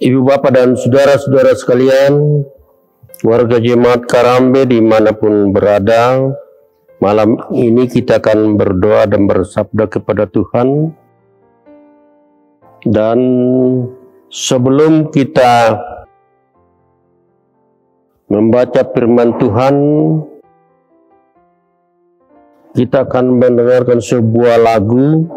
Ibu bapak dan saudara-saudara sekalian, warga jemaat Karambe dimanapun berada, malam ini kita akan berdoa dan bersabda kepada Tuhan. Dan sebelum kita membaca firman Tuhan, kita akan mendengarkan sebuah lagu.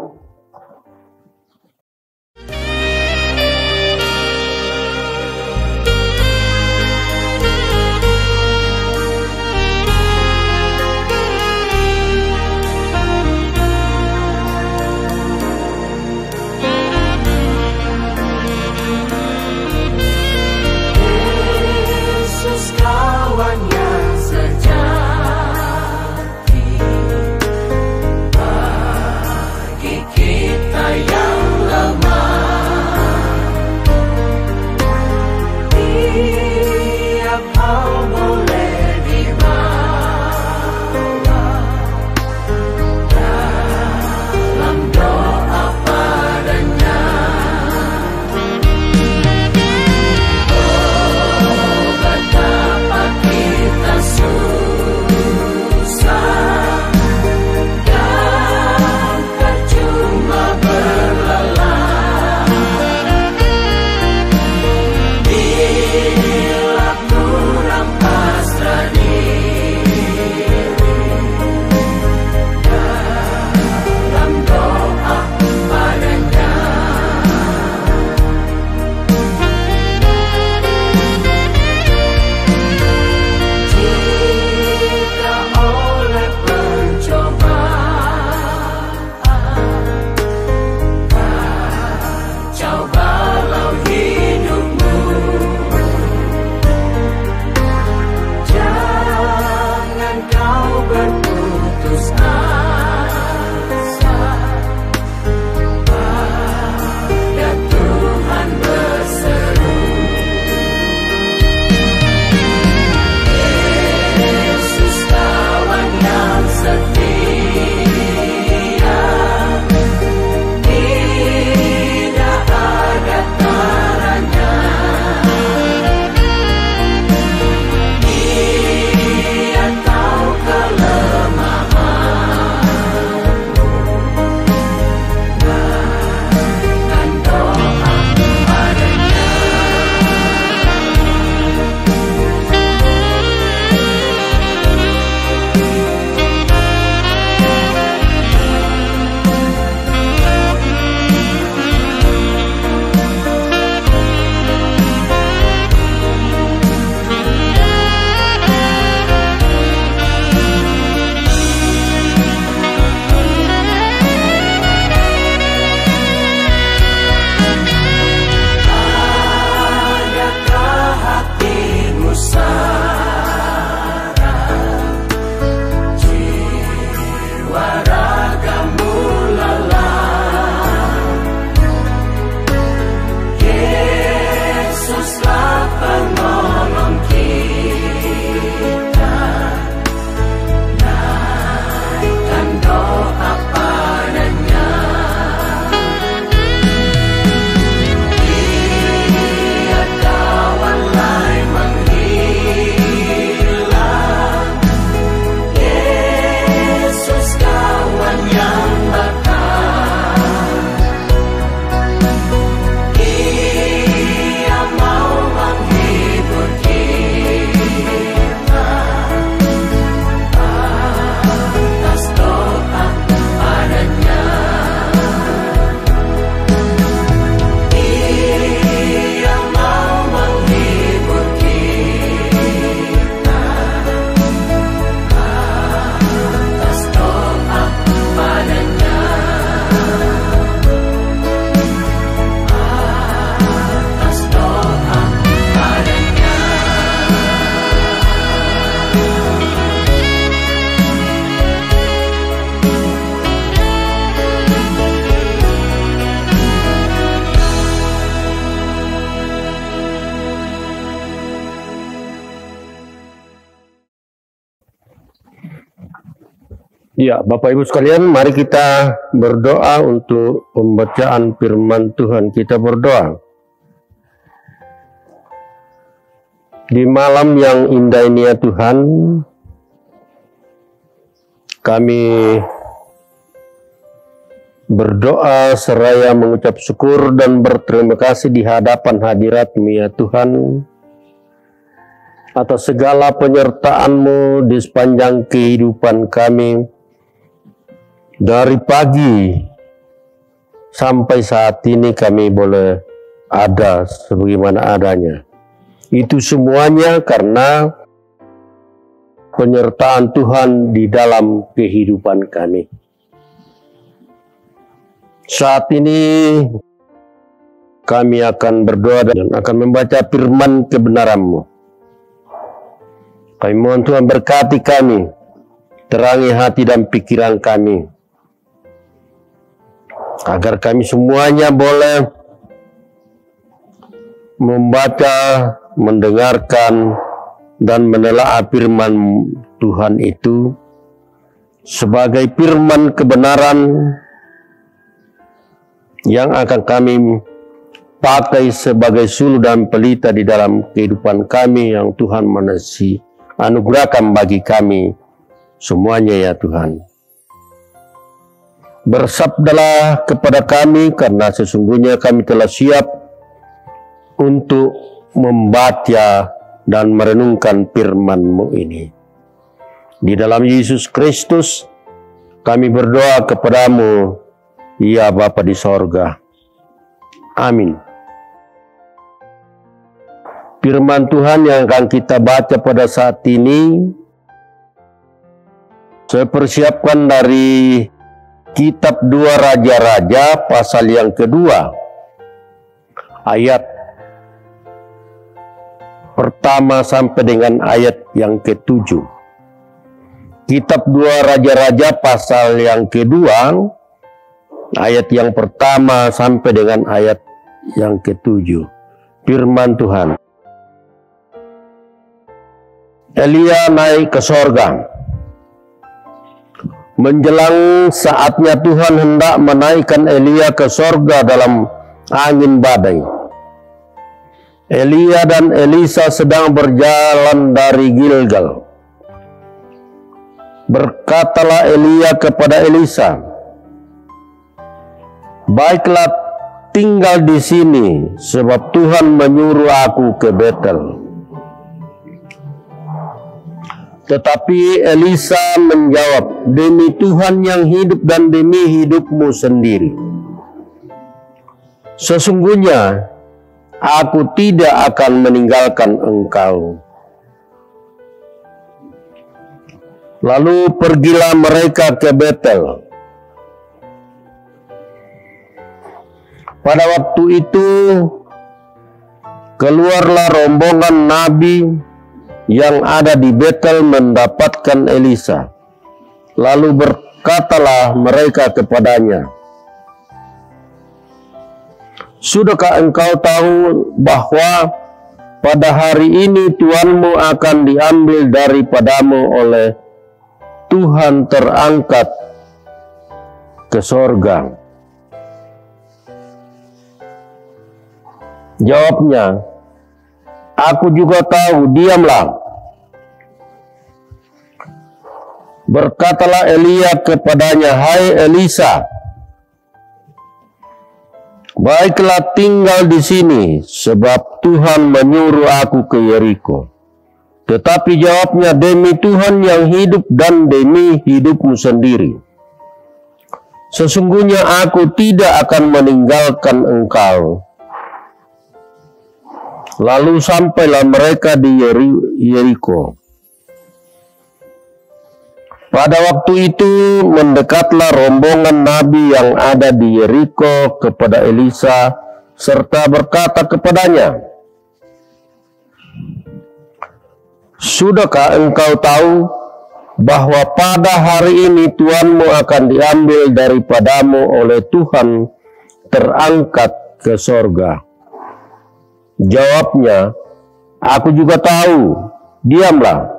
Ya, Bapak Ibu sekalian, mari kita berdoa untuk pembacaan firman Tuhan. Kita berdoa. Di malam yang indah ini ya Tuhan, kami berdoa seraya mengucap syukur dan berterima kasih di hadapan hadirat-Mu ya Tuhan, atas segala penyertaan-Mu di sepanjang kehidupan kami, dari pagi sampai saat ini kami boleh ada sebagaimana adanya. Itu semuanya karena penyertaan Tuhan di dalam kehidupan kami. Saat ini kami akan berdoa dan akan membaca firman kebenaran-Mu. Kami mohon Tuhan berkati kami, terangi hati dan pikiran kami, agar kami semuanya boleh membaca, mendengarkan, dan menelaah firman Tuhan itu sebagai firman kebenaran yang akan kami pakai sebagai suluh dan pelita di dalam kehidupan kami yang Tuhan masih anugerahkan bagi kami semuanya ya Tuhan. Bersabdalah kepada kami, karena sesungguhnya kami telah siap untuk membaca dan merenungkan firman-Mu ini. Di dalam Yesus Kristus kami berdoa kepadamu, ya Bapa di sorga. Amin. Firman Tuhan yang akan kita baca pada saat ini, saya persiapkan dari kitab 2 Raja-Raja pasal yang kedua, ayat pertama sampai dengan ayat yang ke-7. Kitab 2 Raja-Raja pasal yang kedua, ayat yang pertama sampai dengan ayat yang ke-7. Firman Tuhan. Elia naik ke sorga. Menjelang saatnya Tuhan hendak menaikkan Elia ke sorga dalam angin badai. Elia dan Elisa sedang berjalan dari Gilgal. Berkatalah Elia kepada Elisa, "Baiklah, tinggal di sini, sebab Tuhan menyuruh aku ke Betel." Tetapi Elisa menjawab, "Demi Tuhan yang hidup dan demi hidupmu sendiri, sesungguhnya aku tidak akan meninggalkan engkau." Lalu pergilah mereka ke Betel. Pada waktu itu keluarlah rombongan nabi yang ada di Betel mendapatkan Elisa. Lalu berkatalah mereka kepadanya, "Sudahkah engkau tahu bahwa pada hari ini Tuanmu akan diambil daripadamu oleh Tuhan terangkat ke sorga?" Jawabnya, "Aku juga tahu, diamlah." Berkatalah Elia kepadanya, "Hai Elisa, baiklah tinggal di sini, sebab Tuhan menyuruh aku ke Yeriko." Tetapi jawabnya, "Demi Tuhan yang hidup dan demi hidupmu sendiri, sesungguhnya aku tidak akan meninggalkan engkau." Lalu sampailah mereka di Yeriko. Pada waktu itu mendekatlah rombongan nabi yang ada di Yeriko kepada Elisa serta berkata kepadanya, "Sudahkah engkau tahu bahwa pada hari ini Tuanmu akan diambil daripadamu oleh Tuhan terangkat ke sorga?" Jawabnya, "Aku juga tahu, diamlah."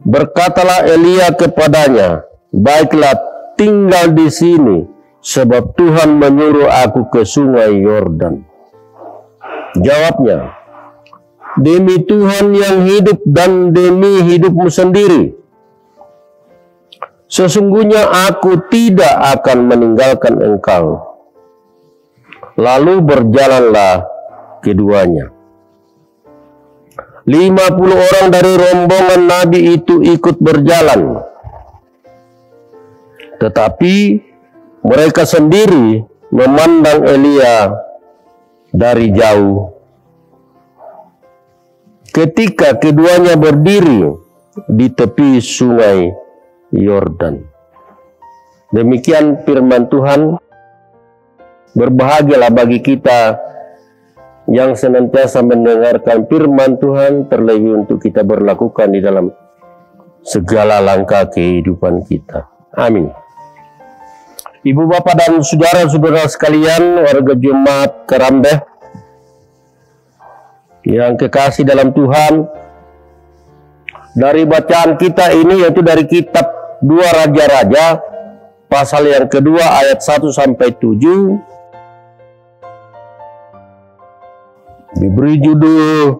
Berkatalah Elia kepadanya, "Baiklah, tinggal di sini, sebab Tuhan menyuruh aku ke sungai Yordan." Jawabnya, demi Tuhan yang hidup dan demi hidupmu sendiri, sesungguhnya aku tidak akan meninggalkan engkau. Lalu berjalanlah keduanya. 50 orang dari rombongan Nabi itu ikut berjalan, tetapi mereka sendiri memandang Elia dari jauh. Ketika keduanya berdiri di tepi sungai Yordan. Demikian firman Tuhan. Berbahagialah bagi kita yang senantiasa mendengarkan firman Tuhan, terlebih untuk kita berlakukan di dalam segala langkah kehidupan kita. Amin. Ibu bapak dan saudara-saudara sekalian, warga Jemaat Kerambeh yang kekasih dalam Tuhan, dari bacaan kita ini yaitu dari kitab 2 Raja-Raja pasal yang kedua ayat 1 sampai 7 diberi judul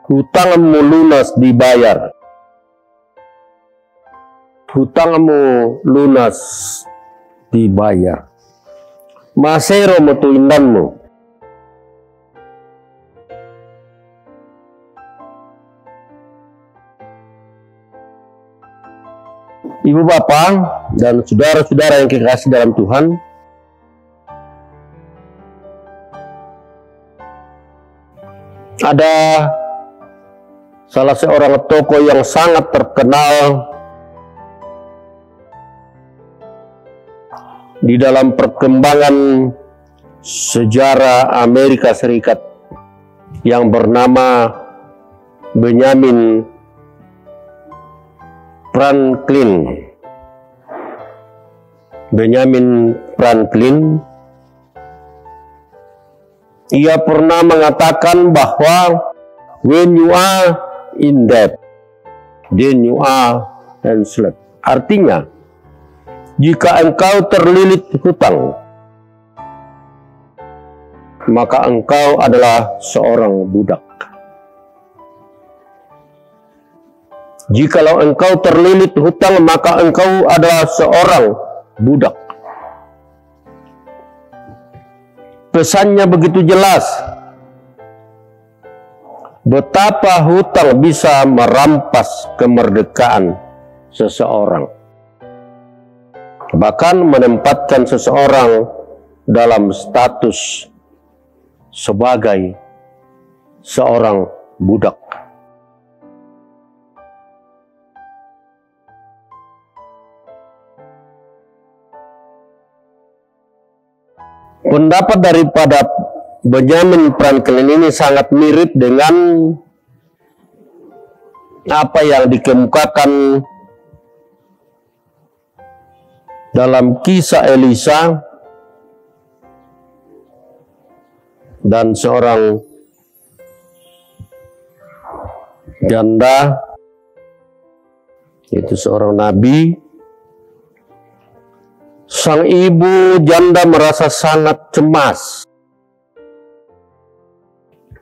hutangmu lunas dibayar. Hutangmu lunas dibayar. Masero metu indanmu. Ibu bapak dan saudara-saudara yang kekasih dalam Tuhan, ada salah seorang tokoh yang sangat terkenal di dalam perkembangan sejarah Amerika Serikat yang bernama Benjamin Franklin. Benjamin Franklin, ia pernah mengatakan bahwa when you are in debt, then you are enslaved. Artinya, jika engkau terlilit hutang, maka engkau adalah seorang budak. Jikalau engkau terlilit hutang, maka engkau adalah seorang budak. Pesannya begitu jelas. Betapa hutang bisa merampas kemerdekaan seseorang. Bahkan menempatkan seseorang dalam status sebagai seorang budak. Pendapat daripada Benjamin Franklin ini sangat mirip dengan apa yang dikemukakan dalam kisah Elisa dan seorang janda, yaitu seorang nabi. Sang ibu janda merasa sangat cemas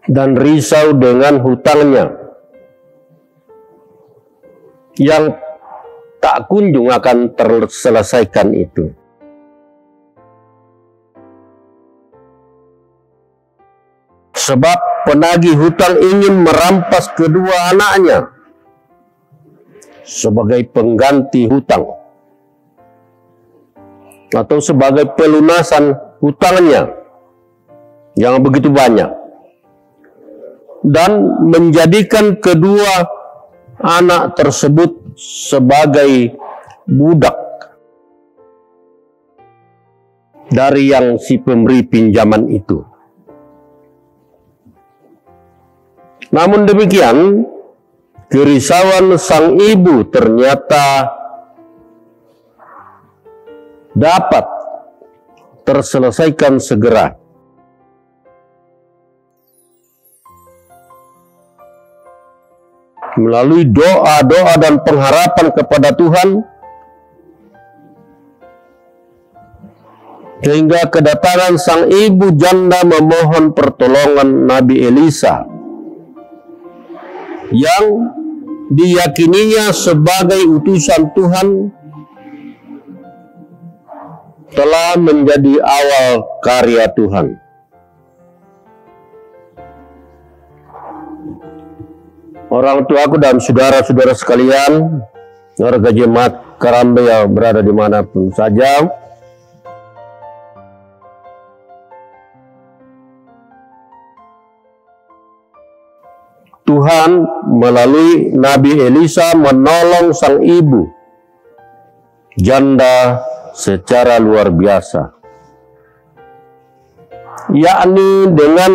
dan risau dengan hutangnya yang tak kunjung akan terselesaikan itu. Sebab penagih hutang ingin merampas kedua anaknya sebagai pengganti hutang atau sebagai pelunasan hutangnya yang begitu banyak, dan menjadikan kedua anak tersebut sebagai budak dari yang si pemberi pinjaman itu. Namun demikian, kerisauan sang ibu ternyata dapat terselesaikan segera. Melalui doa-doa dan pengharapan kepada Tuhan, sehingga kedatangan sang ibu janda memohon pertolongan Nabi Elisa yang diyakininya sebagai utusan Tuhan telah menjadi awal karya Tuhan. Orang tuaku dan saudara-saudara sekalian, warga jemaat Karambe yang berada dimanapun saja, Tuhan melalui Nabi Elisa menolong sang ibu janda secara luar biasa, yakni dengan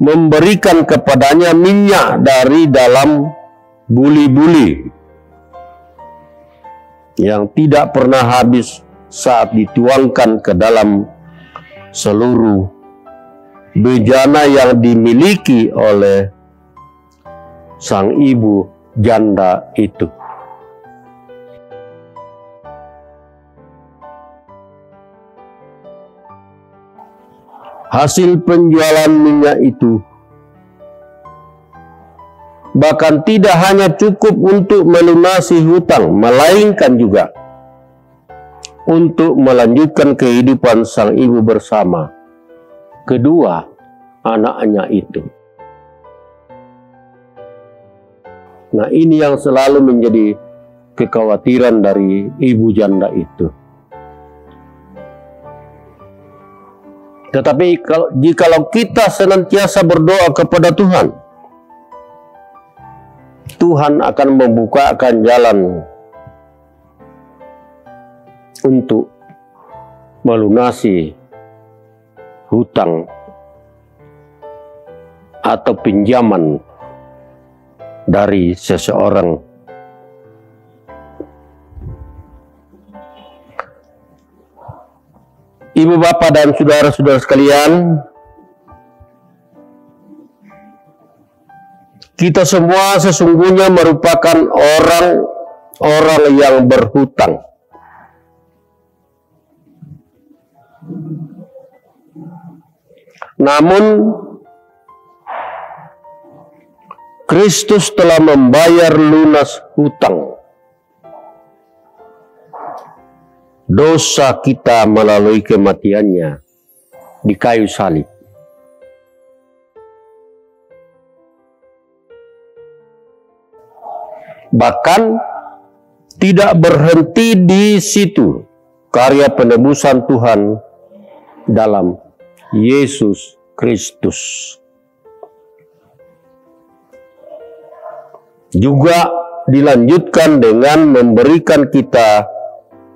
memberikan kepadanya minyak dari dalam buli-buli yang tidak pernah habis saat dituangkan ke dalam seluruh bejana yang dimiliki oleh sang ibu janda itu. Hasil penjualan minyak itu bahkan tidak hanya cukup untuk melunasi hutang, melainkan juga untuk melanjutkan kehidupan sang ibu bersama kedua anaknya itu. Nah, ini yang selalu menjadi kekhawatiran dari ibu janda itu. Tetapi jikalau kita senantiasa berdoa kepada Tuhan, Tuhan akan membukakan jalan untuk melunasi hutang atau pinjaman dari seseorang. Ibu bapak dan saudara-saudara sekalian, kita semua sesungguhnya merupakan orang-orang yang berhutang. Namun Kristus telah membayar lunas hutang dosa kita melalui kematiannya di kayu salib. Bahkan tidak berhenti di situ karya penebusan Tuhan dalam Yesus Kristus. Juga dilanjutkan dengan memberikan kita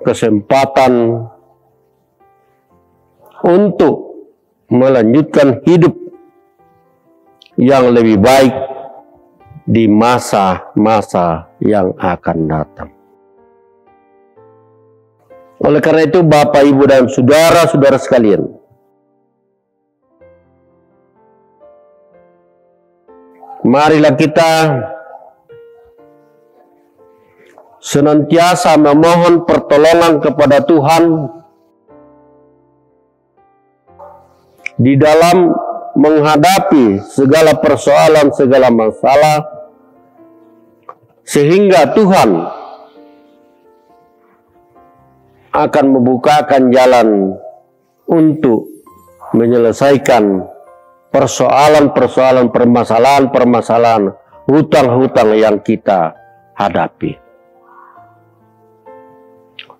kesempatan untuk melanjutkan hidup yang lebih baik di masa-masa yang akan datang. Oleh karena itu, Bapak, Ibu, dan saudara-saudara sekalian, marilah kita senantiasa memohon pertolongan kepada Tuhan di dalam menghadapi segala persoalan, segala masalah, sehingga Tuhan akan membukakan jalan untuk menyelesaikan persoalan-persoalan, permasalahan-permasalahan, hutang-hutang yang kita hadapi.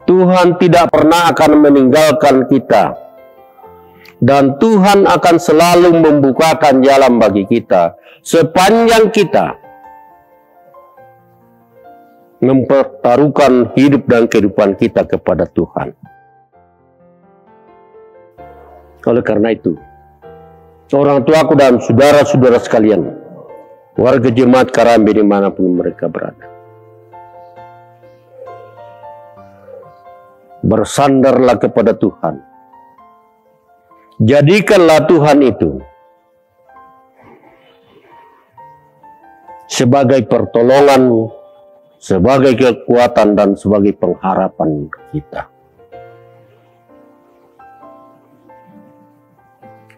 Tuhan tidak pernah akan meninggalkan kita, dan Tuhan akan selalu membukakan jalan bagi kita sepanjang kita mempertaruhkan hidup dan kehidupan kita kepada Tuhan. Oleh karena itu, orang tuaku dan saudara-saudara sekalian, warga jemaat Karambe dimanapun mereka berada, bersandarlah kepada Tuhan. Jadikanlah Tuhan itu sebagai pertolongan, sebagai kekuatan, dan sebagai pengharapan kita.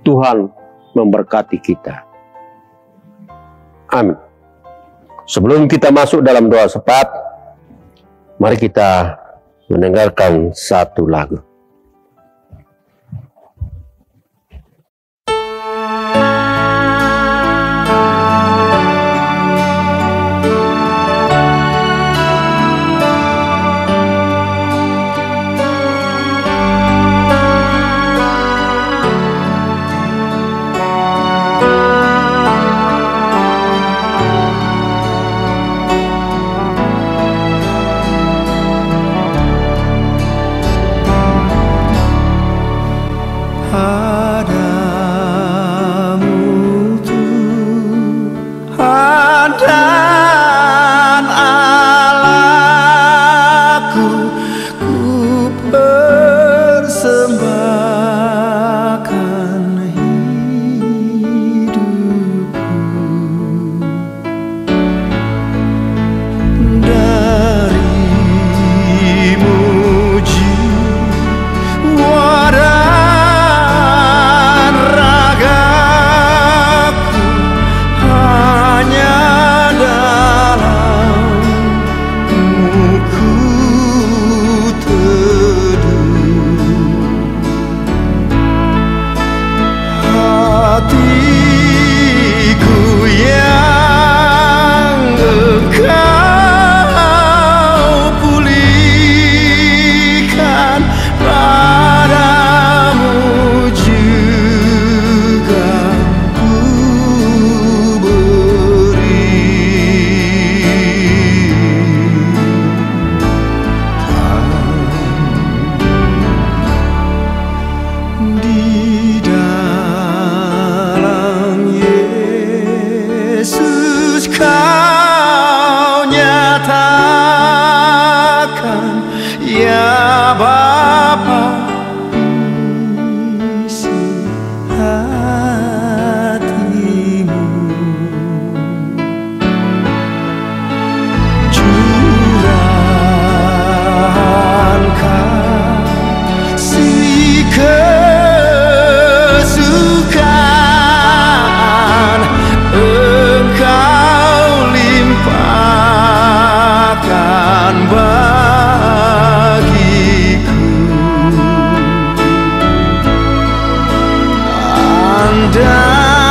Tuhan memberkati kita. Amin. Sebelum kita masuk dalam doa sepat, mari kita mendengarkan satu lagu.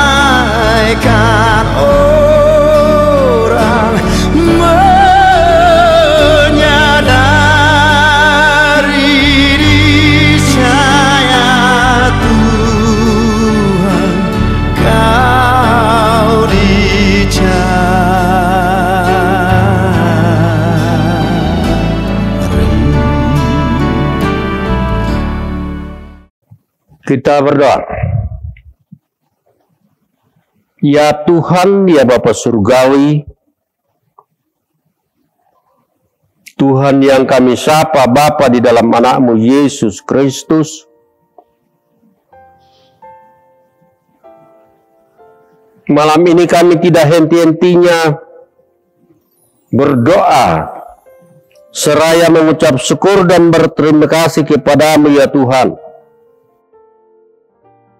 Andaikan orang menyadari niscaya Tuhan kau dicari. Kita berdoa. Ya Tuhan, ya Bapa Surgawi, Tuhan yang kami sapa Bapa di dalam anak-Mu Yesus Kristus, malam ini kami tidak henti-hentinya berdoa, seraya mengucap syukur dan berterima kasih kepada-Mu ya Tuhan,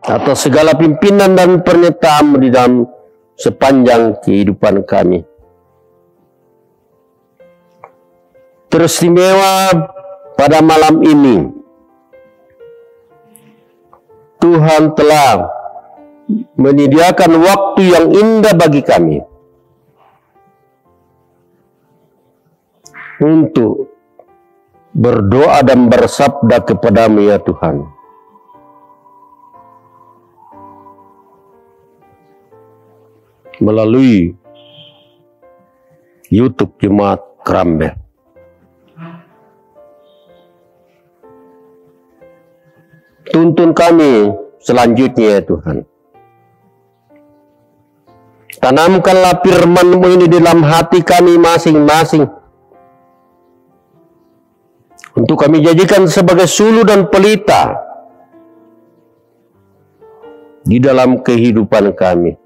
atas segala pimpinan dan pernyataan di dalam sepanjang kehidupan kami. Teristimewa pada malam ini, Tuhan telah menyediakan waktu yang indah bagi kami untuk berdoa dan bersabda kepada-Mu ya Tuhan. Melalui YouTube Jemaat Kerambe. Tuntun kami selanjutnya ya Tuhan. Tanamkanlah firman-Mu ini dalam hati kami masing-masing, untuk kami jadikan sebagai sulu dan pelita di dalam kehidupan kami.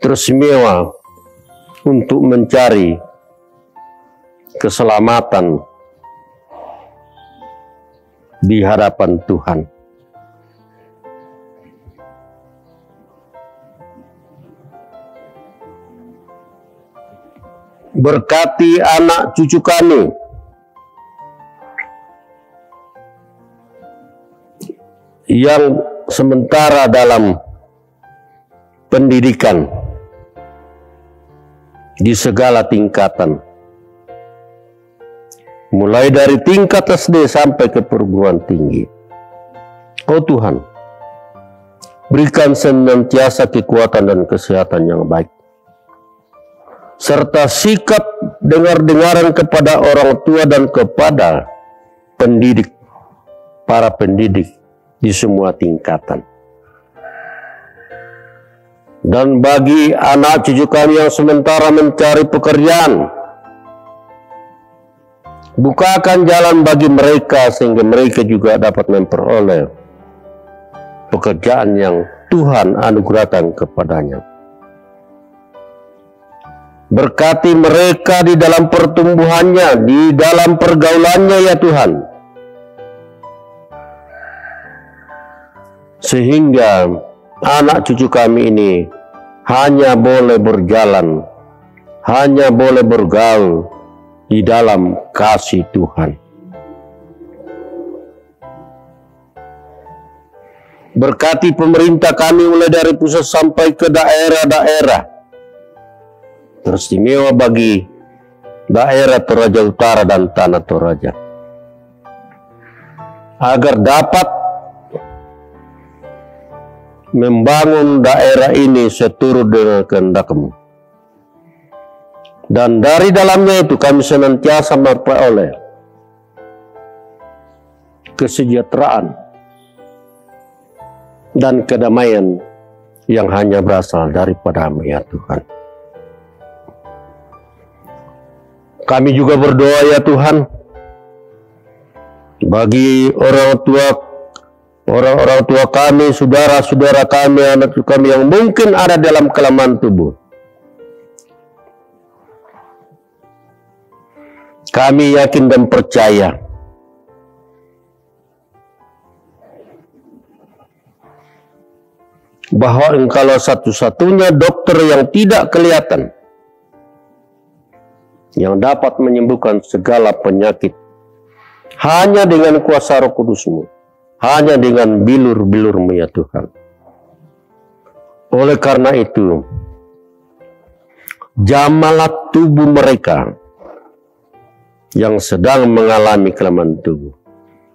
Teristimewa untuk mencari keselamatan di hadapan Tuhan. Berkati anak cucu kami yang sementara dalam pendidikan di segala tingkatan, mulai dari tingkat SD sampai ke perguruan tinggi. Oh Tuhan, berikan senantiasa kekuatan dan kesehatan yang baik, serta sikap dengar-dengaran kepada orang tua dan kepada pendidik, para pendidik di semua tingkatan. Dan bagi anak cucu kami yang sementara mencari pekerjaan, bukakan jalan bagi mereka sehingga mereka juga dapat memperoleh pekerjaan yang Tuhan anugerahkan kepadanya. Berkati mereka di dalam pertumbuhannya, di dalam pergaulannya ya Tuhan, sehingga anak cucu kami ini hanya boleh berjalan, hanya boleh bergaul di dalam kasih Tuhan. Berkati pemerintah kami mulai dari pusat sampai ke daerah-daerah, teristimewa bagi daerah Toraja Utara dan Tanah Toraja, agar dapat membangun daerah ini seturut dengan kehendak-Mu. Dan dari dalamnya itu kami senantiasa memperoleh kesejahteraan dan kedamaian yang hanya berasal daripada-Mu ya Tuhan. Kami juga berdoa ya Tuhan bagi orang-orang tua kami, saudara-saudara kami, anak kami yang mungkin ada dalam kelemahan tubuh. Kami yakin dan percaya bahwa Engkaulah satu-satunya dokter yang tidak kelihatan, yang dapat menyembuhkan segala penyakit hanya dengan kuasa Roh Kudus-Mu, hanya dengan bilur-bilur-Mu ya Tuhan. Oleh karena itu, jamalah tubuh mereka yang sedang mengalami kelemahan tubuh,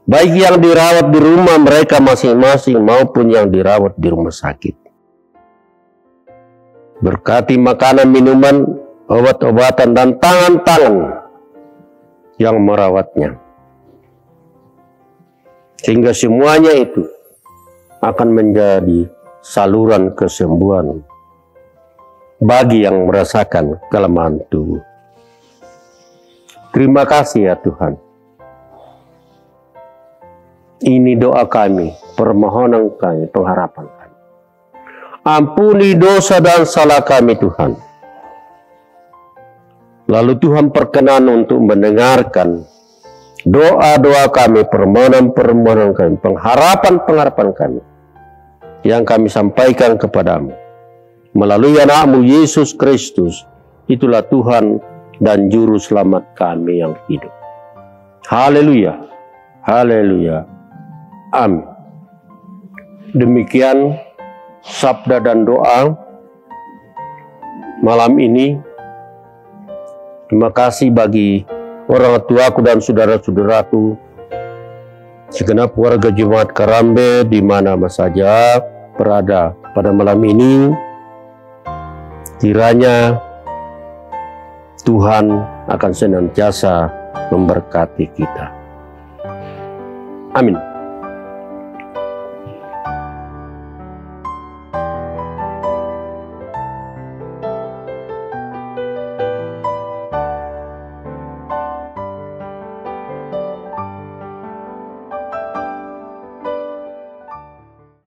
baik yang dirawat di rumah mereka masing-masing maupun yang dirawat di rumah sakit. Berkati makanan, minuman, obat-obatan, dan tangan-tangan yang merawatnya, sehingga semuanya itu akan menjadi saluran kesembuhan bagi yang merasakan kelemahan tubuh. Terima kasih ya Tuhan. Ini doa kami, permohonan kami, pengharapan kami. Ampuni dosa dan salah kami Tuhan. Lalu Tuhan perkenan untuk mendengarkan doa-doa kami, permohonan-permohonan kami, pengharapan-pengharapan kami yang kami sampaikan kepadamu melalui anak-Mu Yesus Kristus. Itulah Tuhan dan Juru Selamat kami yang hidup. Haleluya, haleluya, amin. Demikian sabda dan doa malam ini. Terima kasih bagi orang tuaku dan saudara-saudaraku, segenap warga Jemaat Karambe di mana saja berada pada malam ini. Kiranya Tuhan akan senantiasa memberkati kita. Amin.